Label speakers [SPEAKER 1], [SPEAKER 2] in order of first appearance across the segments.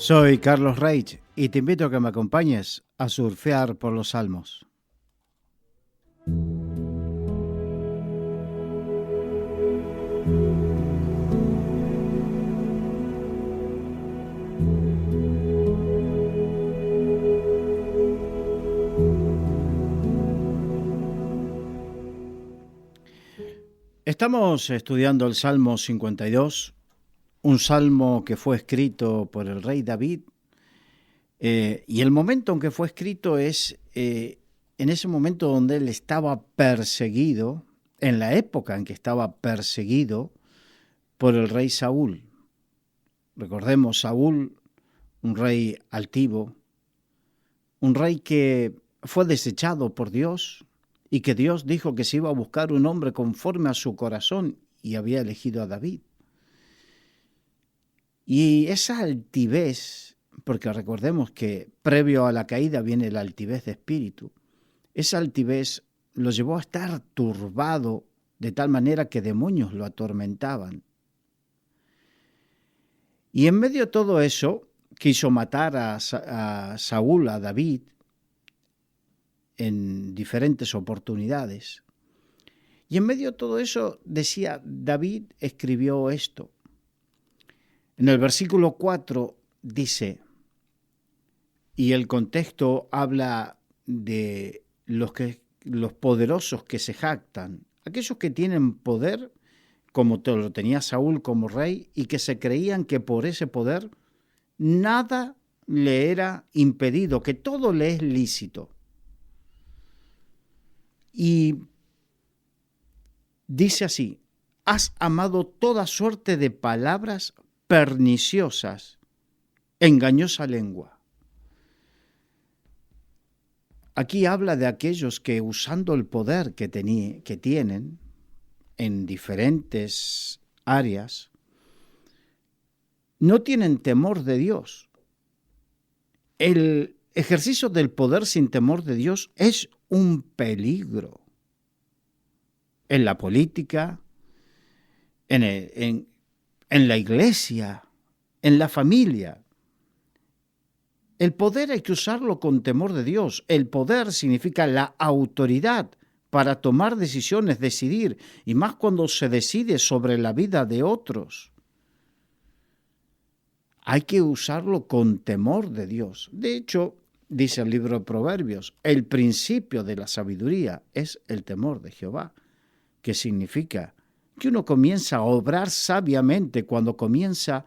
[SPEAKER 1] Soy Carlos Reich y te invito a que me acompañes a surfear por los salmos. Estamos estudiando el Salmo 52, un salmo que fue escrito por el rey David, y el momento en que fue escrito es en ese momento donde él estaba perseguido, en la época en que estaba perseguido por el rey Saúl. Recordemos, Saúl, un rey altivo, un rey que fue desechado por Dios y que Dios dijo que se iba a buscar un hombre conforme a su corazón y había elegido a David. Y esa altivez, porque recordemos que previo a la caída viene la altivez de espíritu, esa altivez lo llevó a estar turbado de tal manera que demonios lo atormentaban. Y en medio de todo eso, quiso matar a Saúl, a David, en diferentes oportunidades. Y en medio de todo eso, decía, David escribió esto. En el versículo 4 dice, y el contexto habla de los poderosos que se jactan, aquellos que tienen poder, como lo tenía Saúl como rey, y que se creían que por ese poder nada le era impedido, que todo le es lícito. Y dice así, has amado toda suerte de palabras perniciosas, engañosa lengua. Aquí habla de aquellos que usando el poder que tienen en diferentes áreas, no tienen temor de Dios. El ejercicio del poder sin temor de Dios es un peligro en la política, en la iglesia, en la familia. El poder hay que usarlo con temor de Dios. El poder significa la autoridad para tomar decisiones, decidir, y más cuando se decide sobre la vida de otros. Hay que usarlo con temor de Dios. De hecho, dice el libro de Proverbios, el principio de la sabiduría es el temor de Jehová, que significa que uno comienza a obrar sabiamente cuando comienza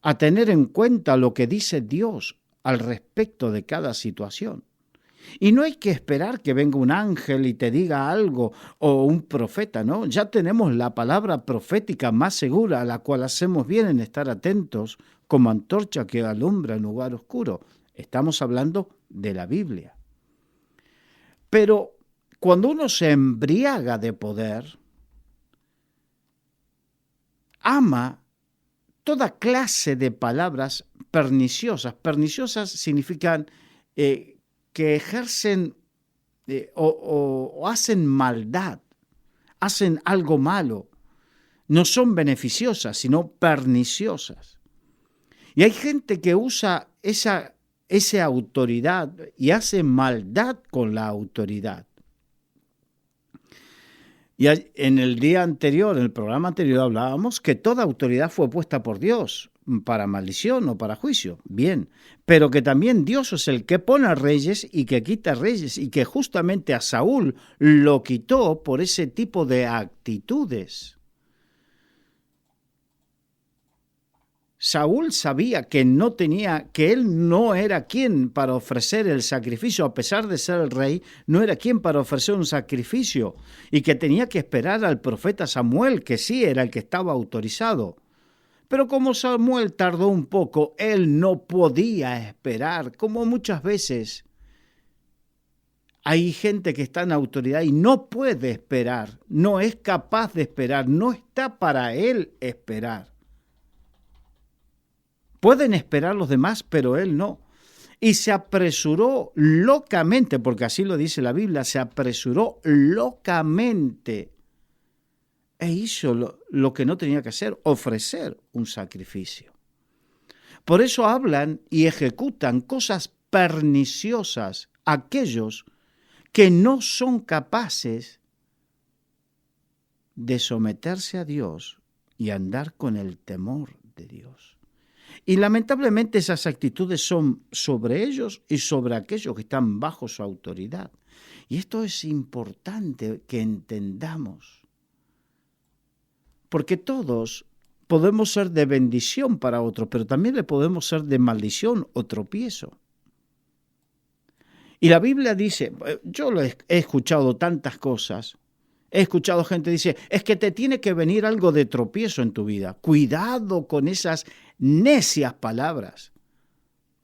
[SPEAKER 1] a tener en cuenta lo que dice Dios al respecto de cada situación. Y no hay que esperar que venga un ángel y te diga algo o un profeta, ¿no? Ya tenemos la palabra profética más segura, a la cual hacemos bien en estar atentos como antorcha que alumbra en lugar oscuro. Estamos hablando de la Biblia. Pero cuando uno se embriaga de poder, ama toda clase de palabras perniciosas. Perniciosas significan que ejercen o hacen maldad, hacen algo malo. No son beneficiosas, sino perniciosas. Y hay gente que usa esa autoridad y hace maldad con la autoridad. Y en el día anterior, en el programa anterior, hablábamos que toda autoridad fue puesta por Dios para maldición o para juicio. Bien, pero que también Dios es el que pone a reyes y que quita reyes, y que justamente a Saúl lo quitó por ese tipo de actitudes. Saúl sabía que él no era quien para ofrecer el sacrificio, a pesar de ser el rey, no era quien para ofrecer un sacrificio, y que tenía que esperar al profeta Samuel, que sí era el que estaba autorizado. Pero como Samuel tardó un poco, él no podía esperar, como muchas veces hay gente que está en autoridad y no puede esperar, no es capaz de esperar, no está para él esperar. Pueden esperar los demás, pero él no. Y se apresuró locamente, porque así lo dice la Biblia, se apresuró locamente e hizo lo que no tenía que hacer, ofrecer un sacrificio. Por eso hablan y ejecutan cosas perniciosas aquellos que no son capaces de someterse a Dios y andar con el temor de Dios. Y lamentablemente esas actitudes son sobre ellos y sobre aquellos que están bajo su autoridad. Y esto es importante que entendamos, porque todos podemos ser de bendición para otros, pero también le podemos ser de maldición o tropiezo. Y la Biblia dice, yo he escuchado tantas cosas, he escuchado gente que dice, es que te tiene que venir algo de tropiezo en tu vida. Cuidado con esas necias palabras,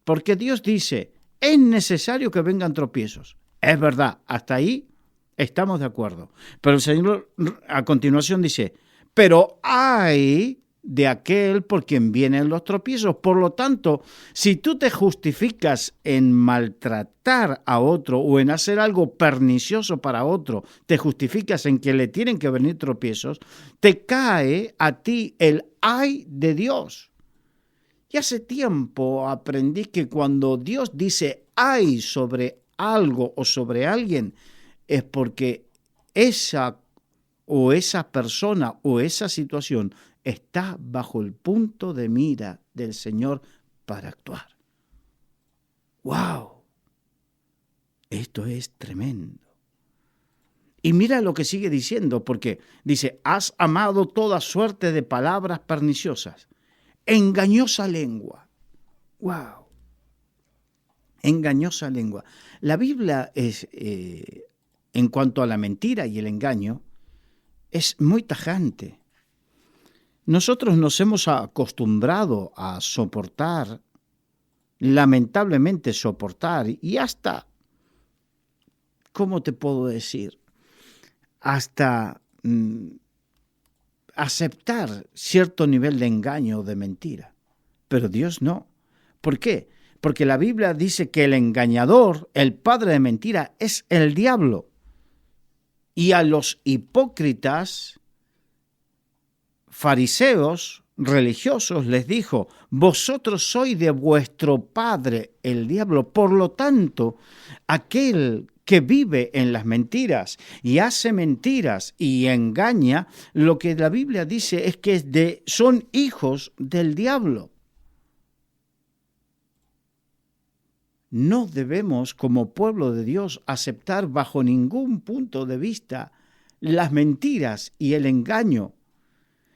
[SPEAKER 1] porque Dios dice, es necesario que vengan tropiezos. Es verdad, hasta ahí estamos de acuerdo. Pero el Señor a continuación dice, pero hay de aquel por quien vienen los tropiezos. Por lo tanto, si tú te justificas en maltratar a otro o en hacer algo pernicioso para otro, te justificas en que le tienen que venir tropiezos, te cae a ti el ay de Dios. Y hace tiempo aprendí que cuando Dios dice ay sobre algo o sobre alguien, es porque esa persona o esa situación está bajo el punto de mira del Señor para actuar. ¡Wow! Esto es tremendo. Y mira lo que sigue diciendo, porque dice, has amado toda suerte de palabras perniciosas, engañosa lengua. ¡Wow! Engañosa lengua. La Biblia es, en cuanto a la mentira y el engaño, es muy tajante. Nosotros nos hemos acostumbrado a soportar, lamentablemente soportar, y hasta, ¿cómo te puedo decir? Hasta aceptar cierto nivel de engaño o de mentira. Pero Dios no. ¿Por qué? Porque la Biblia dice que el engañador, el padre de mentira, es el diablo. Y a los hipócritas, fariseos, religiosos, les dijo, vosotros sois de vuestro padre, el diablo. Por lo tanto, aquel que vive en las mentiras y hace mentiras y engaña, lo que la Biblia dice es que son hijos del diablo. No debemos, como pueblo de Dios, aceptar bajo ningún punto de vista las mentiras y el engaño.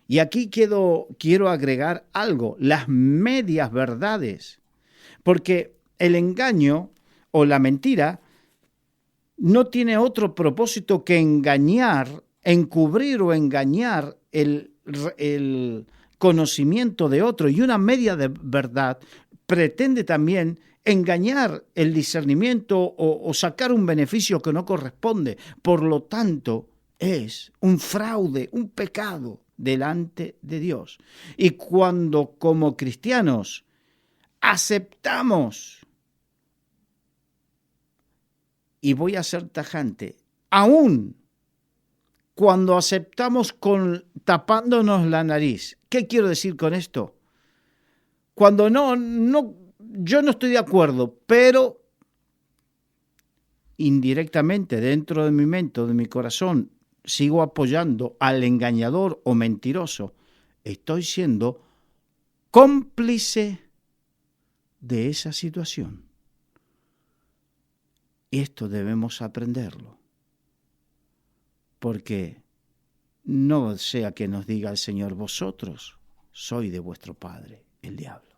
[SPEAKER 1] Y aquí quiero agregar algo, las medias verdades, porque el engaño o la mentira no tiene otro propósito que engañar, encubrir o engañar el conocimiento de otro. Y una media de verdad pretende también engañar el discernimiento o sacar un beneficio que no corresponde. Por lo tanto, es un fraude, un pecado delante de Dios. Y cuando como cristianos aceptamos, y voy a ser tajante, aún cuando aceptamos tapándonos la nariz. ¿Qué quiero decir con esto? Cuando yo no estoy de acuerdo, pero indirectamente dentro de mi mente o de mi corazón sigo apoyando al engañador o mentiroso, estoy siendo cómplice de esa situación. Esto debemos aprenderlo, porque no sea que nos diga el Señor, vosotros sois de vuestro padre, el diablo.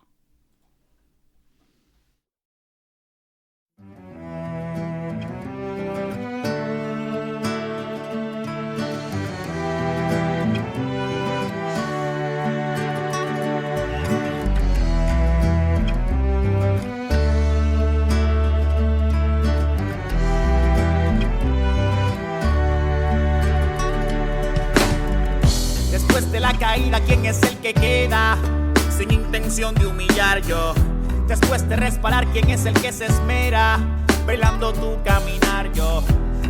[SPEAKER 2] Después de la caída, ¿quién es el que queda? Sin intención de humillar yo. Después de resbalar, ¿quién es el que se esmera? Velando tu caminar yo.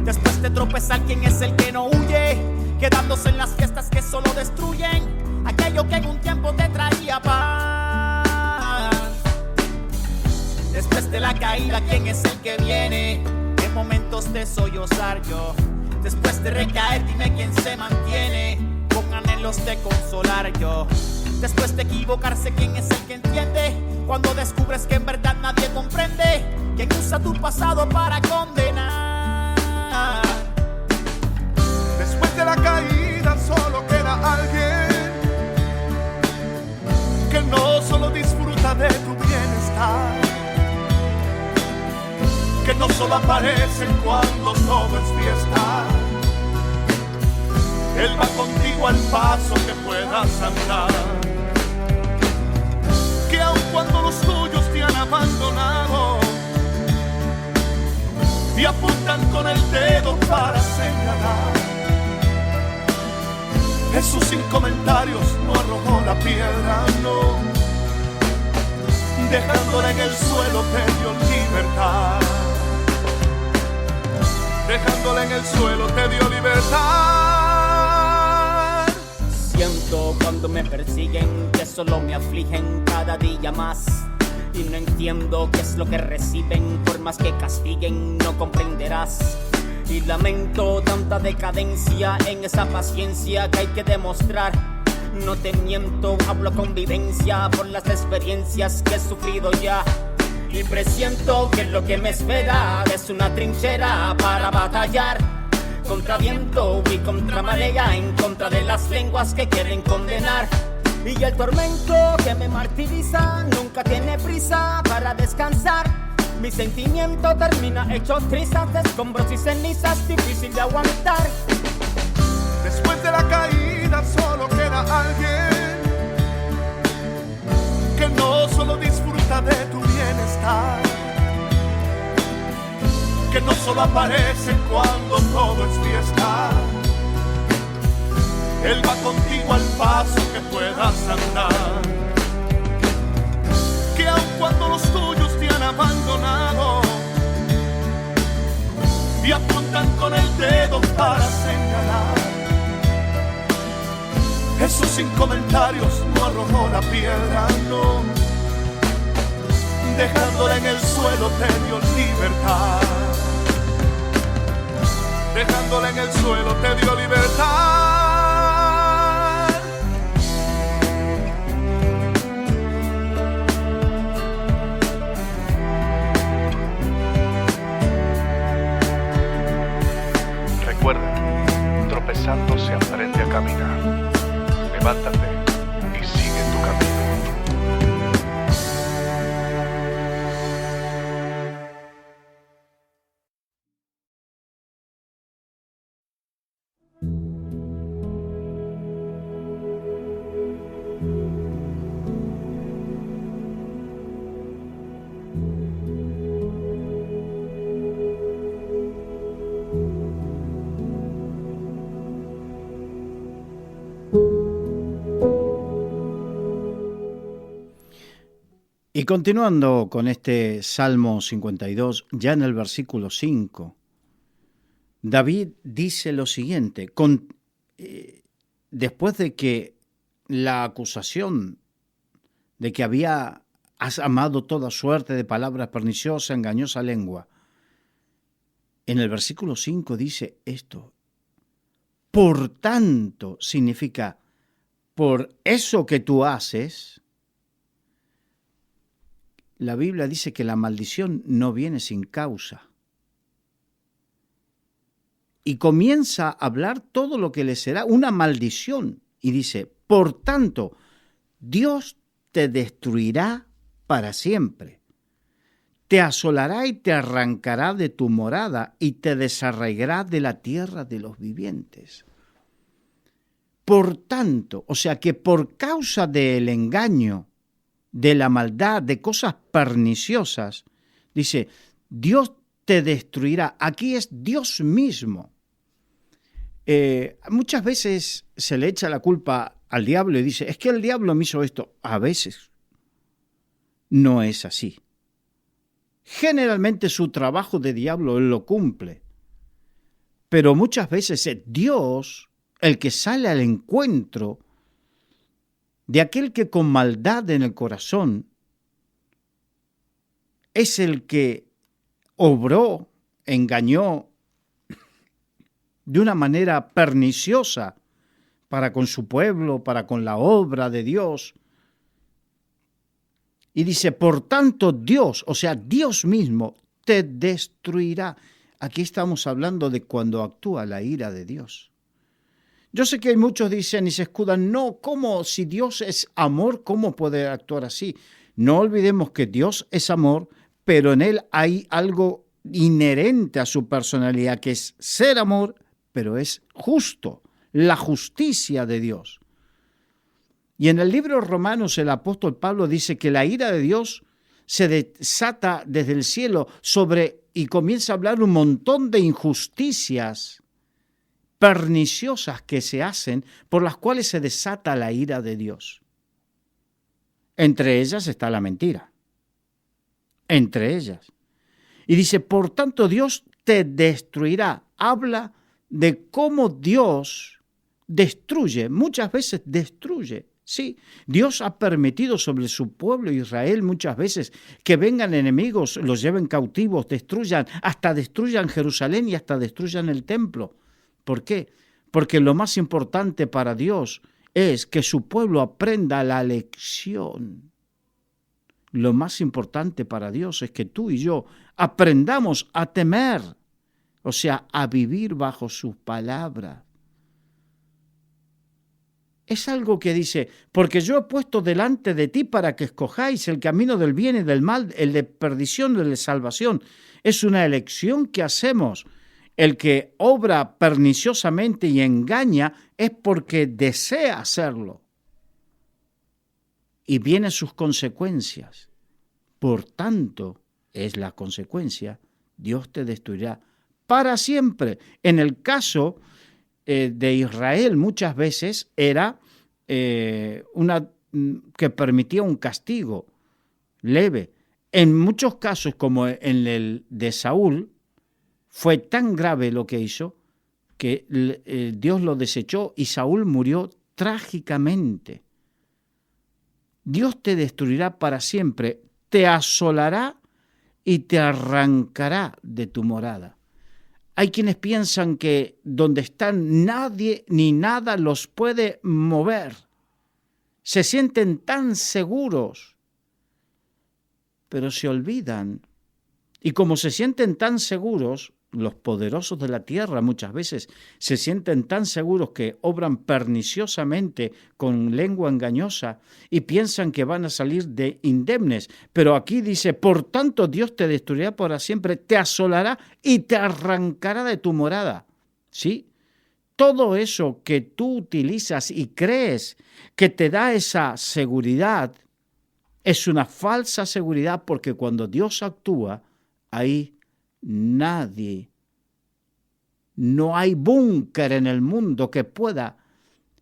[SPEAKER 2] Después de tropezar, ¿quién es el que no huye? Quedándose en las fiestas que solo destruyen aquello que en un tiempo te traía paz. de la caída, ¿quién es el que viene? En momentos de sollozar yo, después de recaer, dime quién se mantiene con anhelos de consolar yo. Después de equivocarse, ¿quién es el que entiende? Cuando descubres que en verdad nadie comprende, ¿quién usa tu pasado para condenar?
[SPEAKER 3] Después de la caída solo queda alguien que no solo disfruta de tu bienestar, que no solo aparece cuando todo es fiesta. Él va contigo al paso que puedas andar, que aun cuando los tuyos te han abandonado y apuntan con el dedo para señalar, Jesús sin comentarios no arrojó la piedra, no, dejándola en el suelo te dio libertad, dejándola en el suelo te dio libertad.
[SPEAKER 2] Siento cuando me persiguen que solo me afligen cada día más, y no entiendo qué es lo que reciben, por más que castiguen no comprenderás. Y lamento tanta decadencia en esa paciencia que hay que demostrar. No te miento, hablo con vivencia por las experiencias que he sufrido ya. Y presiento que lo que me espera es una trinchera para batallar contra viento y contra marea, en contra de las lenguas que quieren condenar. Y el tormento que me martiriza nunca tiene prisa para descansar. Mi sentimiento termina hecho trizas, de escombros y cenizas, difícil de aguantar.
[SPEAKER 3] Después de la caída solo queda alguien que no solo disfruta de tu bienestar, que no solo aparece cuando todo es fiesta. Él va contigo al paso que puedas andar, que aun cuando los tuyos te han abandonado y apuntan con el dedo para señalar, Jesús sin comentarios no arrojó la piedra, no, dejándola en el suelo te dio libertad, dejándola en el suelo te dio libertad.
[SPEAKER 4] Recuerda, tropezando se aprende a caminar. Levántate y sigue tu camino.
[SPEAKER 1] Y continuando con este Salmo 52, ya en el versículo 5, David dice lo siguiente, después de que la acusación de que has amado toda suerte de palabras perniciosas, engañosa lengua, en el versículo 5 dice esto, por tanto, significa, por eso que tú haces. La Biblia dice que la maldición no viene sin causa. Y comienza a hablar todo lo que le será una maldición. Y dice, por tanto, Dios te destruirá para siempre. Te asolará y te arrancará de tu morada y te desarraigará de la tierra de los vivientes. Por tanto, o sea que por causa del engaño, de la maldad, de cosas perniciosas, dice, Dios te destruirá. Aquí es Dios mismo. Muchas veces se le echa la culpa al diablo y dice, es que el diablo me hizo esto. A veces no es así. Generalmente su trabajo de diablo él lo cumple. Pero muchas veces es Dios el que sale al encuentro de aquel que con maldad en el corazón es el que obró, engañó de una manera perniciosa para con su pueblo, para con la obra de Dios. Y dice, por tanto Dios, o sea, Dios mismo, te destruirá. Aquí estamos hablando de cuando actúa la ira de Dios. Yo sé que hay muchos dicen y se escudan, no, ¿cómo? Si Dios es amor, ¿cómo puede actuar así? No olvidemos que Dios es amor, pero en Él hay algo inherente a su personalidad, que es ser amor, pero es justo, la justicia de Dios. Y en el libro de Romanos el apóstol Pablo dice que la ira de Dios se desata desde el cielo y comienza a hablar un montón de injusticias perniciosas que se hacen, por las cuales se desata la ira de Dios. Entre ellas está la mentira. Entre ellas. Y dice, por tanto Dios te destruirá. Habla de cómo Dios destruye, muchas veces destruye. Sí, Dios ha permitido sobre su pueblo Israel muchas veces que vengan enemigos, los lleven cautivos, hasta destruyan Jerusalén y hasta destruyan el templo. ¿Por qué? Porque lo más importante para Dios es que su pueblo aprenda la lección. Lo más importante para Dios es que tú y yo aprendamos a temer, o sea, a vivir bajo sus palabras. Es algo que dice, porque yo he puesto delante de ti para que escojáis el camino del bien y del mal, el de perdición y el de salvación. Es una elección que hacemos. El que obra perniciosamente y engaña es porque desea hacerlo. Y vienen sus consecuencias. Por tanto, es la consecuencia, Dios te destruirá para siempre. En el caso de Israel muchas veces era que permitía un castigo leve. En muchos casos, como en el de Saúl, fue tan grave lo que hizo que Dios lo desechó y Saúl murió trágicamente. Dios te destruirá para siempre, te asolará y te arrancará de tu morada. Hay quienes piensan que donde están nadie ni nada los puede mover. Se sienten tan seguros, pero se olvidan. Y como se sienten tan seguros, los poderosos de la tierra muchas veces se sienten tan seguros que obran perniciosamente con lengua engañosa y piensan que van a salir de indemnes. Pero aquí dice, por tanto Dios te destruirá para siempre, te asolará y te arrancará de tu morada. ¿Sí? Todo eso que tú utilizas y crees que te da esa seguridad es una falsa seguridad, porque cuando Dios actúa, ahí no hay búnker en el mundo que pueda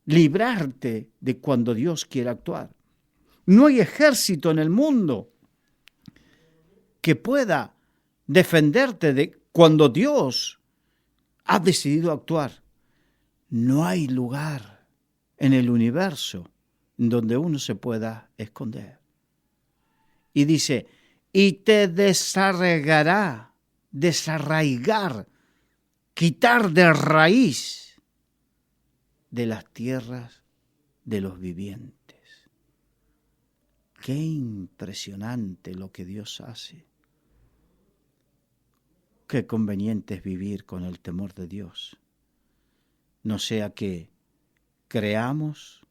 [SPEAKER 1] librarte de cuando Dios quiere actuar. No hay ejército en el mundo que pueda defenderte de cuando Dios ha decidido actuar. No hay lugar en el universo donde uno se pueda esconder. Y dice, y te desarraigar, quitar de raíz de las tierras de los vivientes. Qué impresionante lo que Dios hace. Qué conveniente es vivir con el temor de Dios. No sea que creamos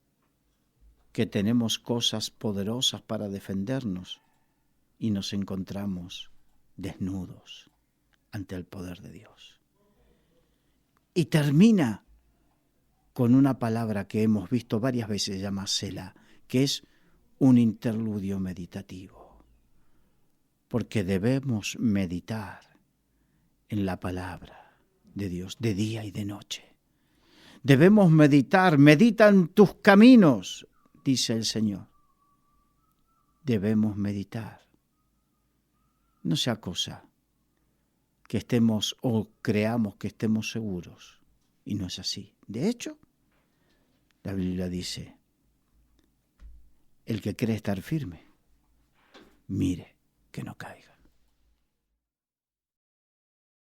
[SPEAKER 1] que tenemos cosas poderosas para defendernos y nos encontramos desnudos ante el poder de Dios. Y termina con una palabra que hemos visto varias veces, llama Selah, que es un interludio meditativo, porque debemos meditar en la palabra de Dios de día y de noche. Debemos meditar, medita en tus caminos, dice el Señor. Debemos meditar. No sea cosa que estemos o creamos que estemos seguros, y no es así. De hecho, la Biblia dice, el que cree estar firme, mire que no caiga.